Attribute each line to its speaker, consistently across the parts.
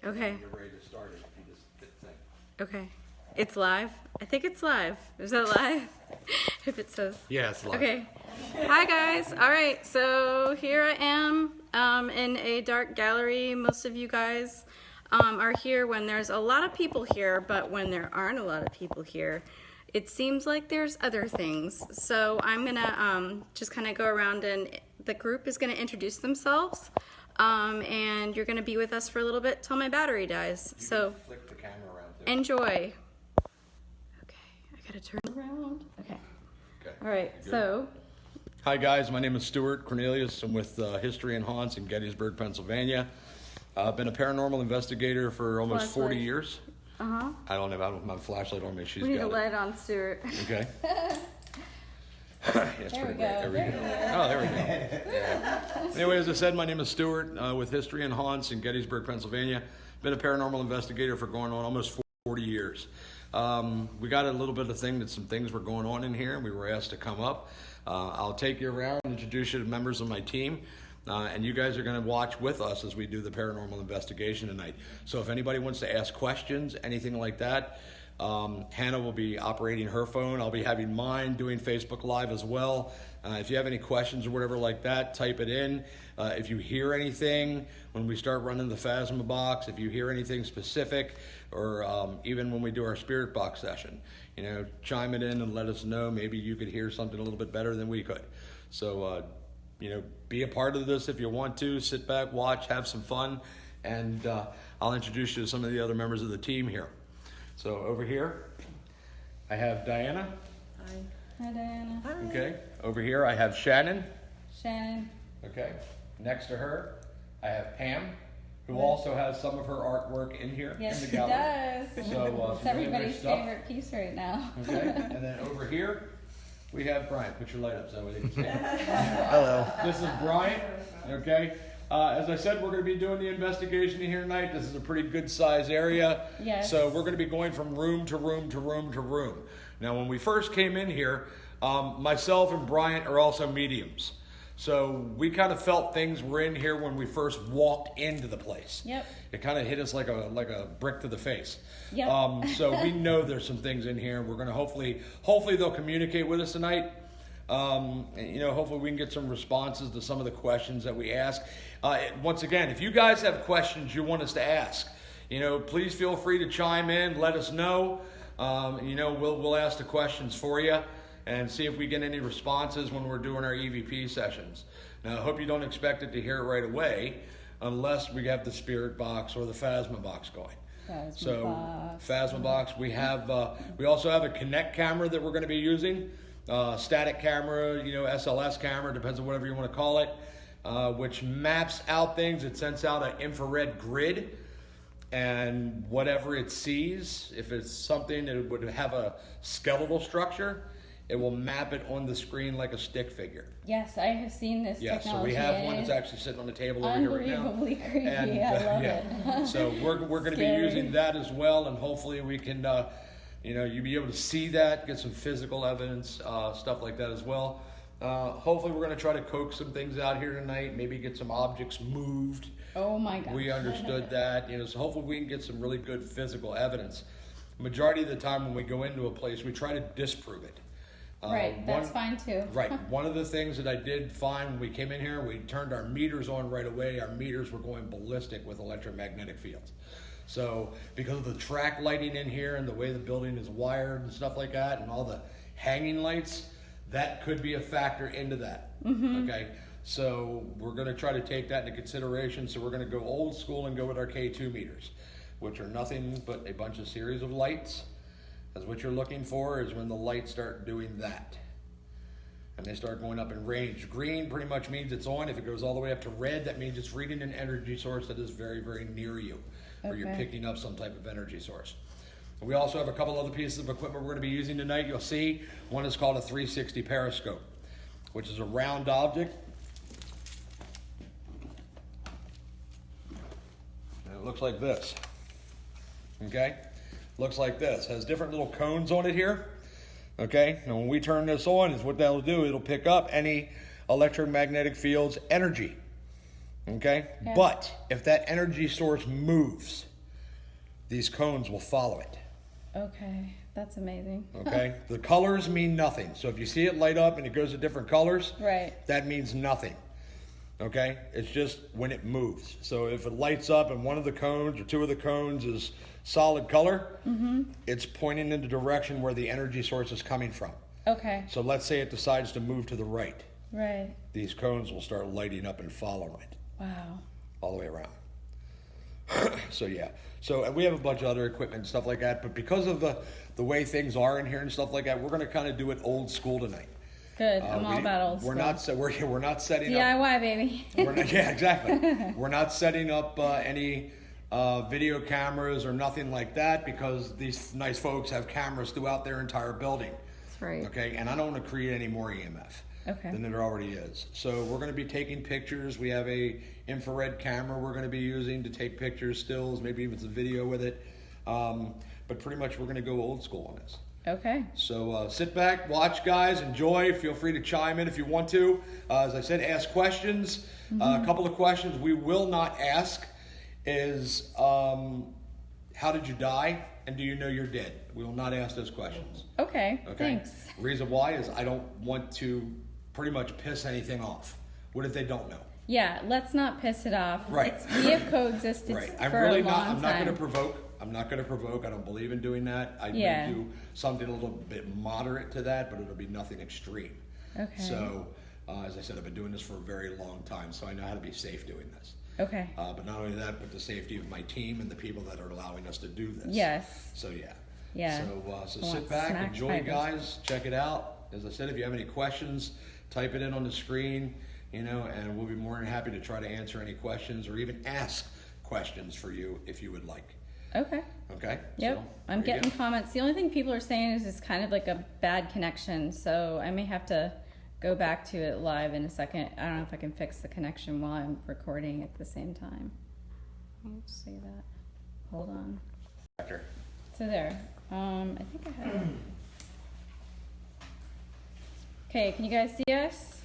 Speaker 1: Okay.
Speaker 2: When you're ready to start it, you just hit thing.
Speaker 1: Okay. It's live? I think it's live. Is that live? If it says.
Speaker 2: Yeah, it's live.
Speaker 1: Okay. Hi guys. All right. So here I am in a dark gallery. Most of you guys are here when there's a lot of people here, but when there aren't a lot of people here, it seems like there's other things. So I'm gonna just kind of go around and the group is gonna introduce themselves. And you're gonna be with us for a little bit till my battery dies.
Speaker 2: You
Speaker 1: So
Speaker 2: can flick the camera around too.
Speaker 1: enjoy. Okay, I gotta turn around. Okay.
Speaker 2: Okay.
Speaker 1: All right.
Speaker 2: Good.
Speaker 1: So
Speaker 2: Hi guys, my name is Stuart Cornelius. I'm with History and Haunts in Gettysburg, Pennsylvania. I've been a paranormal investigator for almost 40 years. I don't have my flashlight on me. She's
Speaker 1: we need a
Speaker 2: got it.
Speaker 1: light on Stuart.
Speaker 2: Okay. Yeah, it's
Speaker 1: There we
Speaker 2: pretty
Speaker 1: go.
Speaker 2: bright. There we go. Oh, there we go. Yeah. Anyway, as I said, my name is Stuart with History and Haunts in Gettysburg, Pennsylvania. Been a paranormal investigator for going on almost 40 years. We got a little bit of thing that some things were going on in here, and we were asked to come up. I'll take you around and introduce you to members of my team. And you guys are going to watch with us as we do the paranormal investigation tonight. So if anybody wants to ask questions, anything like that, Hannah will be operating her phone. I'll be having mine doing Facebook Live as well. If you have any questions or whatever like that, type it in. If you hear anything when we start running the Phasma box, if you hear anything specific, or even when we do our spirit box session, chime it in and let us know. Maybe you could hear something a little bit better than we could. So, be a part of this if you want to. Sit back, watch, have some fun, and I'll introduce you to some of the other members of the team here. So over here, I have Diana.
Speaker 1: Hi. Hi, Diana. Hi.
Speaker 2: Okay. Over here, I have Shannon.
Speaker 1: Shannon.
Speaker 2: Okay. Next to her, I have Pam, who also has some of her artwork in here
Speaker 1: Yes,
Speaker 2: in the
Speaker 1: she
Speaker 2: gallery.
Speaker 1: does.
Speaker 2: So
Speaker 1: It's everybody's favorite piece right now.
Speaker 2: Okay. And then over here, we have Brian. Put your light up so we can see.
Speaker 3: Hello.
Speaker 2: This is Brian. Okay. As I said, we're going to be doing the investigation here tonight. This is a pretty good size area.
Speaker 1: Yes.
Speaker 2: So we're going to be going from room to room to room to room. Now, when we first came in here, myself and Bryant are also mediums. So we kind of felt things were in here when we first walked into the place.
Speaker 1: Yep.
Speaker 2: It kind of hit us like a brick to the face.
Speaker 1: Yep.
Speaker 2: So we know there's some things in here. We're going to hopefully they'll communicate with us tonight. Hopefully we can get some responses to some of the questions that we ask. Once again, if you guys have questions you want us to ask, please feel free to chime in, let us know. We'll ask the questions for you and see if we get any responses when we're doing our EVP sessions. Now, I hope you don't expect it to hear it right away unless we have the spirit box or the Phasma box going. Phasma box. We also have a Connect camera that we're going to be using. Static camera, SLS camera, depends on whatever you want to call it, which maps out things. It sends out an infrared grid, and whatever it sees, if it's something that would have a skeletal structure, it will map it on the screen like a stick figure.
Speaker 1: Yes, I have seen this technology.
Speaker 2: So we have one that's actually sitting on the table over here right now.
Speaker 1: Unbelievably creepy.
Speaker 2: And,
Speaker 1: I love it.
Speaker 2: So we're going to be using that as well, and hopefully we can, you'll be able to see that, get some physical evidence, stuff like that as well. Hopefully we're going to try to coax some things out here tonight, maybe get some objects moved.
Speaker 1: Oh my gosh.
Speaker 2: We understood that, so hopefully we can get some really good physical evidence. Majority of the time when we go into a place, we try to disprove it.
Speaker 1: Right, that's fine too.
Speaker 2: Right. One of the things that I did find when we came in here, we turned our meters on right away. Our meters were going ballistic with electromagnetic fields. So because of the track lighting in here and the way the building is wired and stuff like that and all the hanging lights, that could be a factor into that. Mm-hmm. Okay. So we're going to try to take that into consideration. So we're going to go old school and go with our K2 meters, which are nothing but a bunch of series of lights. That's what you're looking for, is when the lights start doing that. And they start going up in range. Green pretty much means it's on. If it goes all the way up to red, that means it's reading an energy source that is very, very near you. Or you're picking up some type of energy source. We also have a couple other pieces of equipment we're going to be using tonight. You'll see one is called a 360 periscope, which is a round object. And it looks like this. Okay? Looks like this. Has different little cones on it here. Okay? And when we turn this on, is what that'll do. It'll pick up any electromagnetic field's energy. Okay? Yeah. But if that energy source moves, these cones will follow it.
Speaker 1: Okay, that's amazing.
Speaker 2: Okay, the colors mean nothing. So if you see it light up and it goes to different colors,
Speaker 1: Right.
Speaker 2: that means nothing. Okay, it's just when it moves. So if it lights up and one of the cones or two of the cones is solid color, it's pointing in the direction where the energy source is coming from.
Speaker 1: Okay.
Speaker 2: So let's say it decides to move to the right.
Speaker 1: Right.
Speaker 2: These cones will start lighting up and following it
Speaker 1: Wow.
Speaker 2: all the way around. So yeah, so and we have a bunch of other equipment and stuff like that, but because of the way things are in here and stuff like that, we're going to kind of do it old school tonight.
Speaker 1: Good. I'm all about old
Speaker 2: We're
Speaker 1: school.
Speaker 2: we're not setting up.
Speaker 1: DIY, baby.
Speaker 2: Yeah, exactly. We're not setting up any video cameras or nothing like that because these nice folks have cameras throughout their entire building.
Speaker 1: That's right.
Speaker 2: Okay, and I don't want to create any more EMF.
Speaker 1: Okay.
Speaker 2: Than there already is. So we're going to be taking pictures. We have a infrared camera we're going to be using to take pictures, stills, maybe even some video with it. But pretty much we're going to go old school on this.
Speaker 1: Okay.
Speaker 2: So sit back, watch, guys, enjoy. Feel free to chime in if you want to. As I said, ask questions. A couple of questions we will not ask is how did you die and do you know you're dead? We will not ask those questions.
Speaker 1: Okay.
Speaker 2: Okay.
Speaker 1: Thanks.
Speaker 2: The reason why is I don't want to pretty much piss anything off. What if they don't know?
Speaker 1: Yeah, let's not piss it off.
Speaker 2: Right.
Speaker 1: We have coexisted
Speaker 2: Right.
Speaker 1: for a long time.
Speaker 2: I'm not going to provoke. I'm not going to provoke. I don't believe in doing that. I
Speaker 1: Yeah.
Speaker 2: may do something a little bit moderate to that, but it'll be nothing extreme.
Speaker 1: Okay.
Speaker 2: So, as I said, I've been doing this for a very long time, so I know how to be safe doing this.
Speaker 1: Okay.
Speaker 2: But not only that, but the safety of my team and the people that are allowing us to do this.
Speaker 1: Yes.
Speaker 2: So yeah.
Speaker 1: Yeah.
Speaker 2: So
Speaker 1: I
Speaker 2: sit
Speaker 1: want
Speaker 2: back,
Speaker 1: smack
Speaker 2: enjoy,
Speaker 1: fighters.
Speaker 2: guys. Check it out. As I said, if you have any questions, type it in on the screen, and we'll be more than happy to try to answer any questions or even ask questions for you if you would like.
Speaker 1: Okay.
Speaker 2: Okay?
Speaker 1: Yep.
Speaker 2: So,
Speaker 1: I'm
Speaker 2: there you
Speaker 1: getting
Speaker 2: go.
Speaker 1: comments. The only thing people are saying is it's kind of like a bad connection, so I may have to go back to it live in a second. I don't know if I can fix the connection while I'm recording at the same time. Let's see that. Hold on.
Speaker 2: Actor.
Speaker 1: So there. I think I have. Okay, can you guys see us?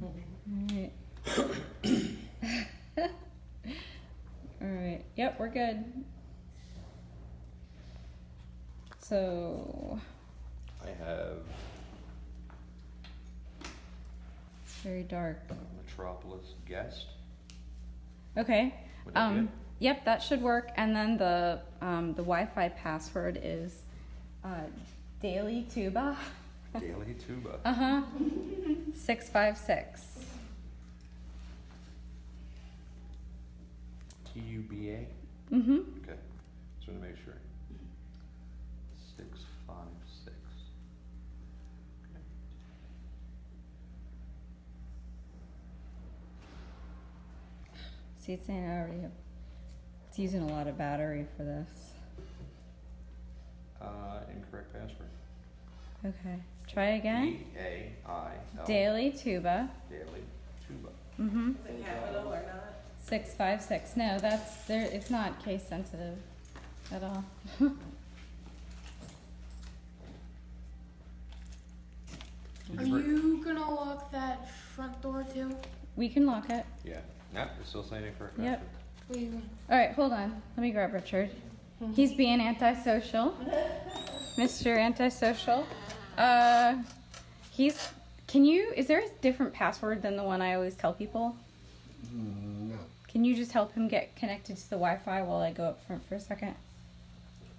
Speaker 1: Alright. Alright. Yep, we're good. So
Speaker 2: I have
Speaker 1: it's very dark.
Speaker 2: Metropolis guest.
Speaker 1: Okay.
Speaker 2: Would that be it?
Speaker 1: Yep, that should work. And then the Wi-Fi password is daily tuba.
Speaker 2: Daily Tuba.
Speaker 1: 656.
Speaker 2: TUBA?
Speaker 1: Mm-hmm.
Speaker 2: Okay. Just want to make sure. 656. Okay.
Speaker 1: See, it's saying I already have. It's using a lot of battery for this.
Speaker 2: Incorrect password.
Speaker 1: Okay. Try again.
Speaker 2: DAIL.
Speaker 1: Daily tuba.
Speaker 2: Daily Tuba.
Speaker 1: Mm-hmm.
Speaker 3: Is it capital or not?
Speaker 1: 656. No, that's there. It's not case sensitive at all.
Speaker 4: Are you gonna lock that front door too?
Speaker 1: We can lock it.
Speaker 2: Yeah. Nope, it's still saying incorrect
Speaker 1: Yep.
Speaker 2: password.
Speaker 1: All right, hold on. Let me grab Richard. He's being antisocial. Mr. Antisocial. Is there a different password than the one I always tell people?
Speaker 5: No.
Speaker 1: Can you just help him get connected to the Wi-Fi while I go up front for a second?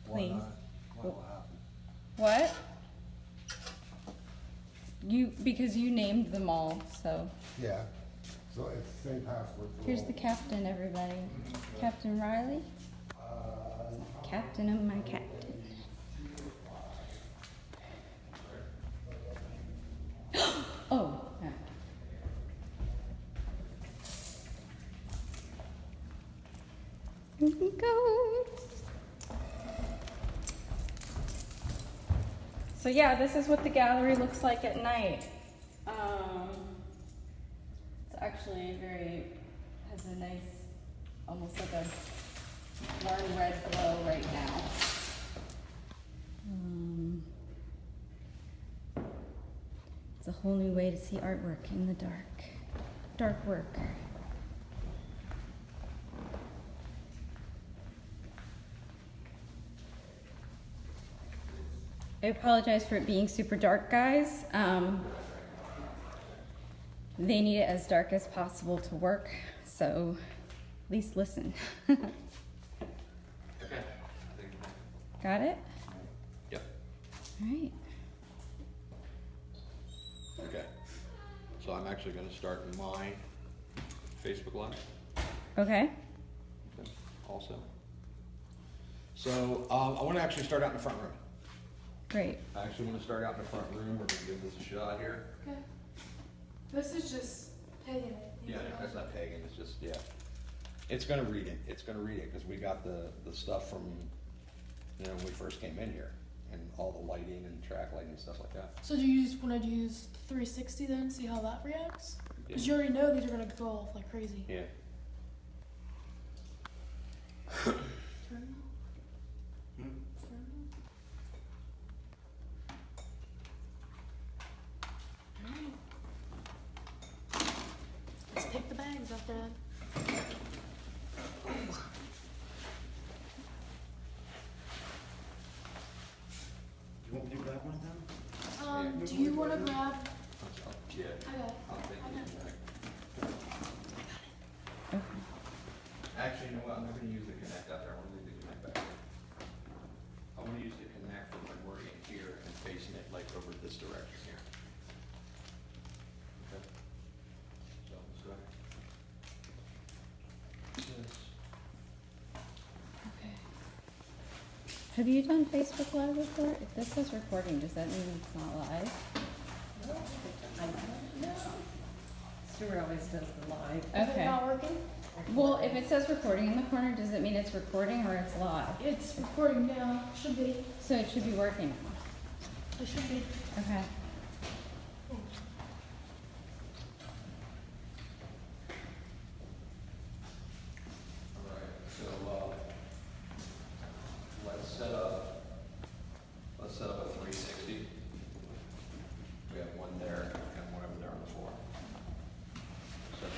Speaker 5: Why
Speaker 1: Please.
Speaker 5: not? What will happen?
Speaker 1: What? Because you named them all, so.
Speaker 5: Yeah. So it's the same password for
Speaker 1: Here's
Speaker 5: all.
Speaker 1: the captain, everybody. Captain Riley. Captain of my captain. Oh. Yeah. Here he goes. So yeah, this is what the gallery looks like at night. It's actually has a nice, almost like a warm red glow right now. It's a whole new way to see artwork in the dark. Dark work. I apologize for it being super dark, guys. They need it as dark as possible to work, so at least listen.
Speaker 2: Okay.
Speaker 1: Got it?
Speaker 2: Yep.
Speaker 1: All right.
Speaker 2: Okay. So I'm actually going to start my Facebook Live.
Speaker 1: Okay.
Speaker 2: Okay. Also. So I want to actually start out in the front room.
Speaker 1: Great.
Speaker 2: I actually want to start out in the front room. We're going to give this a shot here.
Speaker 4: Okay. This is just pagan it.
Speaker 2: Yeah, that's not pagan. It's just, yeah. It's going to read it. It's going to read it because we got the stuff from, when we first came in here, and all the lighting and track lighting and stuff like that.
Speaker 4: So do you just want to use 360 then, see how that reacts? Because you already know these are gonna go off like crazy.
Speaker 2: Yeah.
Speaker 4: Turn.
Speaker 2: Hmm?
Speaker 4: Let's take the bags after that.
Speaker 6: You want me to grab one of them?
Speaker 4: Do you want to grab?
Speaker 2: Yeah.
Speaker 4: I got it.
Speaker 2: I'll take
Speaker 4: I got
Speaker 2: it
Speaker 4: it.
Speaker 2: back. Actually, you know what? I'm not going to use the Connect out there. I want to leave the Connect back here. I want to use the Connect for when we're in here and facing it like over this direction here. Okay. So let's go ahead. This.
Speaker 1: Okay. Have you done Facebook Live before? If this says recording, does that mean it's not live?
Speaker 3: Stuart always does the live.
Speaker 4: Is it
Speaker 1: Okay.
Speaker 4: not working?
Speaker 1: Well, if it says recording in the corner, does it mean it's recording or it's live?
Speaker 4: It's recording now. Should be.
Speaker 1: So it should be working now.
Speaker 4: It should be.
Speaker 1: Okay.
Speaker 2: All right. So let's set up a 360. We have one there and one over there on the floor. Set them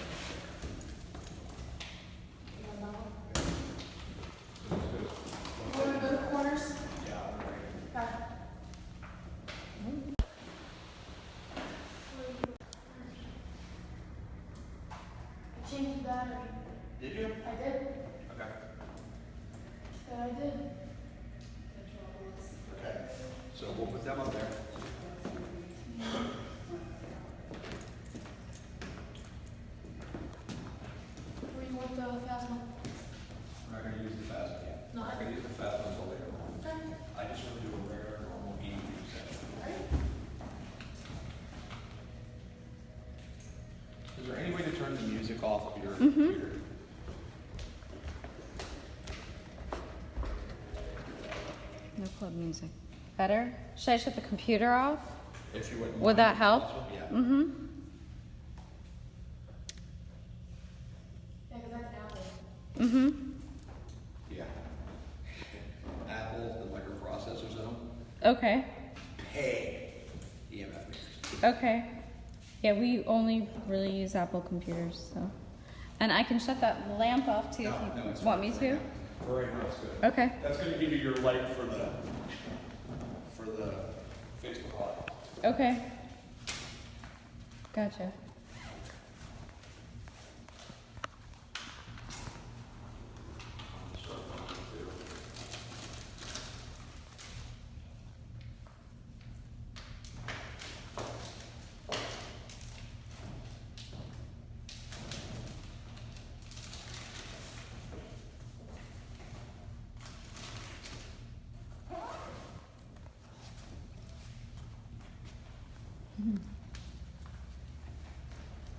Speaker 2: up there.
Speaker 4: You want to go to corners?
Speaker 2: Yeah.
Speaker 4: Okay. I changed the battery.
Speaker 2: Did you?
Speaker 4: I did.
Speaker 2: Okay.
Speaker 4: That I did.
Speaker 2: Okay. So we'll put them up there.
Speaker 4: Where you want the fast one?
Speaker 2: We're not gonna use the fast one yet.
Speaker 4: No.
Speaker 2: We're not gonna use the fast one until later.
Speaker 4: Okay.
Speaker 2: I just want to do a regular, normal EEG session.
Speaker 4: Alright.
Speaker 2: Is there any way to turn the music off of your computer?
Speaker 1: No club music. Better? Should I shut the computer off?
Speaker 2: If you wouldn't
Speaker 1: Would
Speaker 2: mind,
Speaker 1: that
Speaker 2: if
Speaker 1: help?
Speaker 2: possible. Yeah.
Speaker 1: Mm-hmm.
Speaker 4: Yeah, because that's Apple.
Speaker 1: Mm-hmm.
Speaker 2: Yeah. Apple, the microprocessors in them,
Speaker 1: Okay.
Speaker 2: pay EMF meters.
Speaker 1: Okay. Yeah, we only really use Apple computers, so. And I can shut that lamp off too if you
Speaker 2: it's
Speaker 1: want me
Speaker 2: fine.
Speaker 1: to.
Speaker 2: For right now, it's good.
Speaker 1: Okay.
Speaker 2: That's gonna give you your light for the Facebook Live.
Speaker 1: Okay. Gotcha.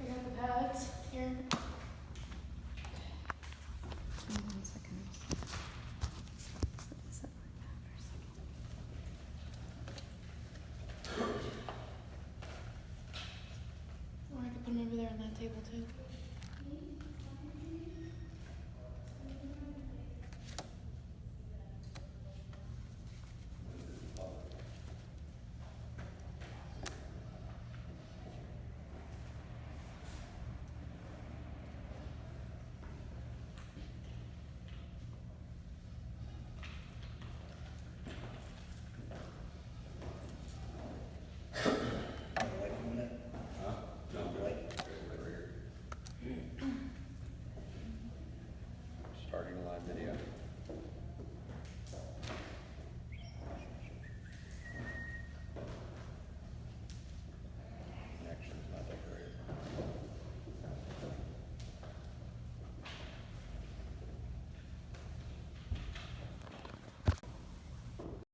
Speaker 4: I got the pads here.
Speaker 1: One second. Set this up like that for a second.
Speaker 4: Or I could put them over there on that table too.
Speaker 2: Video.